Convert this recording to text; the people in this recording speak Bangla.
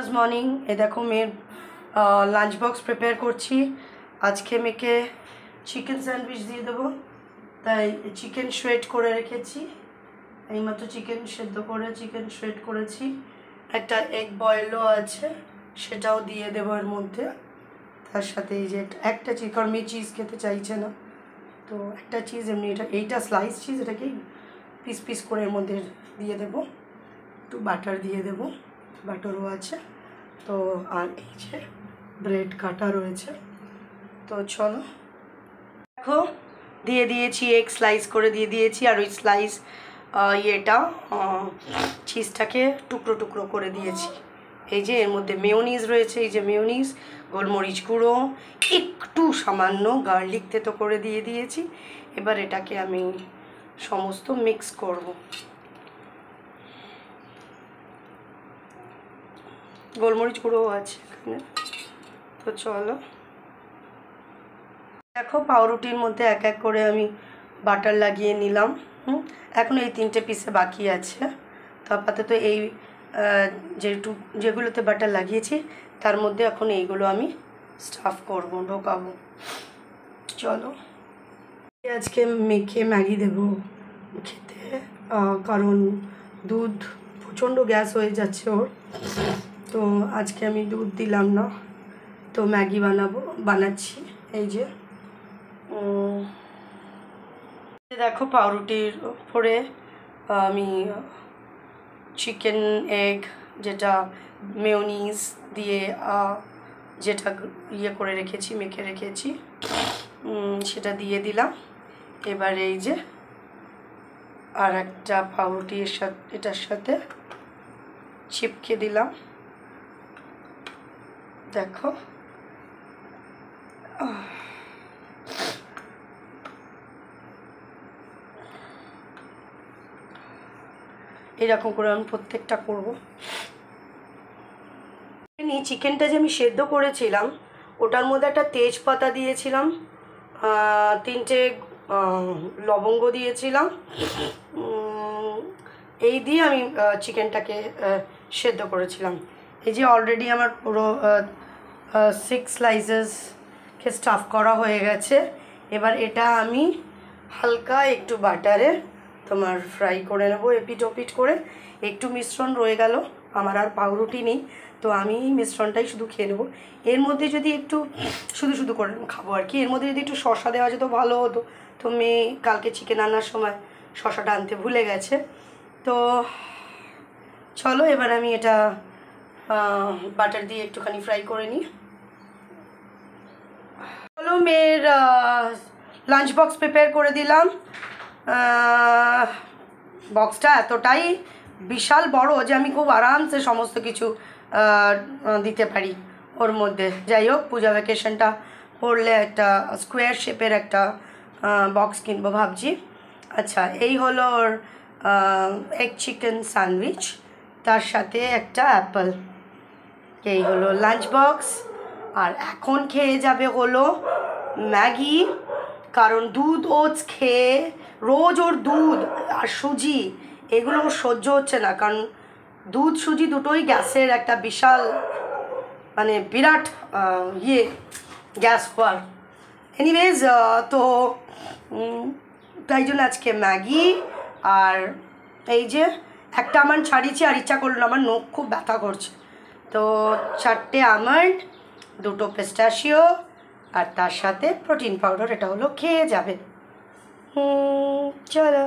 Continuous morning. এ দেখো মেয়ের লাঞ্চ বক্স প্রিপেয়ার করছি। আজকে মেয়েকে চিকেন স্যান্ডউইচ দিয়ে দেবো, তাই চিকেন শ্রেড করে রেখেছি। এইমাত্র চিকেন সেদ্ধ করে চিকেন শ্রেড করেছি। একটা এগ বয়েলও আছে, সেটাও দিয়ে দেবো এর মধ্যে। তার সাথে এই যে একটা চিজ, কারণ মেয়ে চিজ খেতে চাইছে না, তো একটা চিজ এমনি এইটা স্লাইস চিজ, এটাকে পিস পিস করে এর মধ্যে দিয়ে দেবো। একটু বাটার দিয়ে দেবো, বাটারও আছে তো। আর এই যে ব্রেড কাটা রয়েছে, তো চলো দেখো দিয়ে দিয়েছি, এগ স্লাইস করে দিয়ে দিয়েছি। আর ওই স্লাইস ইয়েটা চিজটাকে টুকরো টুকরো করে দিয়েছি। এই যে এর মধ্যে মেয়োনিজ রয়েছে, এই যে মেয়োনিজ, গোলমরিচ গুঁড়ো, একটু সামান্য গার্লিক থেতো করে দিয়ে দিয়েছি। এবার এটাকে আমি সমস্ত মিক্স করব। গোলমরিচ গুঁড়োও আছে এখানে, তো চলো দেখো পাউরুটির মধ্যে এক এক করে আমি বাটার লাগিয়ে নিলাম। এখন এই 3টে পিসে বাকি আছে, তো আপাতত এই যেগুলোতে বাটার লাগিয়েছি তার মধ্যে এখন এইগুলো আমি স্টাফ করব, ঢোকাবো। চলো আজকে মেখে ম্যাগি দেবো খেতে, কারণ দুধ প্রচণ্ড গ্যাস হয়ে যাচ্ছে ওর, তো আজকে আমি দুধ দিলাম না, তো ম্যাগি বানাচ্ছি। এই যে দেখো পাউরুটির উপরে আমি চিকেন এগ, যেটা মেয়োনিজ দিয়ে যেটা ইয়ে করে রেখেছি, মেখে রেখেছি, সেটা দিয়ে দিলাম। এবার এই যে আর একটা পাউরুটি এটার সাথে চিপকে দিলাম। দেখো এরকম করে আমি প্রত্যেকটা করব। চিকেনটা যে আমি সেদ্ধ করেছিলাম ওটার মধ্যে একটা তেজপাতা দিয়েছিলাম, 3টে লবঙ্গ দিয়েছিলাম, এই দিয়ে আমি চিকেনটাকে সেদ্ধ করেছিলাম। এই যে অলরেডি আমার পুরো 6 স্লাইসেসকে স্টাফ করা হয়ে গেছে। এবার এটা আমি হালকা একটু বাটারে তোমার ফ্রাই করে নেবো, এপিট ওপিট করে। একটু মিশ্রণ রয়ে গেল, আমার আর পাউরুটি নেই, তো আমি এই মিশ্রণটাই শুধু খেয়ে নেবো। এর মধ্যে যদি একটু শুধু শুধু করে খাবো আর কি, এর মধ্যে যদি একটু শসা দেওয়া যেত ভালো হতো, তো মেয়ে কালকে চিকেন আনার সময় শসাটা আনতে ভুলে গেছে। তো চলো এবার আমি এটা বাটার দিয়ে একটুখানি ফ্রাই করে নিই। চলো মেয়ের লাঞ্চ বক্স প্রিপেয়ার করে দিলাম। বক্সটা এতটাই বিশাল বড় যে আমি খুব আরামসে সমস্ত কিছু দিতে পারি ওর মধ্যে। যাই হোক, পূজা ভ্যাকেশনটা পড়লে একটা স্কোয়ার শেপের একটা বক্স কিনবো ভাবছি। আচ্ছা, এই হলো ওর এগ চিকেন স্যান্ডউইচ, তার সাথে একটা অ্যাপেল। এই হলো লাঞ্চ বক্স। আর এখন খেয়ে যাবে হলো ম্যাগি, কারণ দুধ ওটস খেয়ে রোজ ওর দুধ আর সুজি এগুলো সহ্য হচ্ছে না, কারণ দুধ সুজি দুটোই গ্যাসের একটা বিশাল মানে বিরাট গ্যাস হওয়ার। এনিওয়েজ, তো তাই জন্য আজকে ম্যাগি। আর এই যে একটা আমন্ড ছাড়িয়েছি, আর ইচ্ছা করলো আমার নখ খুব ব্যথা করছে, তো 4টে আমন্ড, 2টো পিস্তাশিও, আর তার সাথে প্রোটিন পাউডার, এটা হলো খেয়ে যাবে। চলো।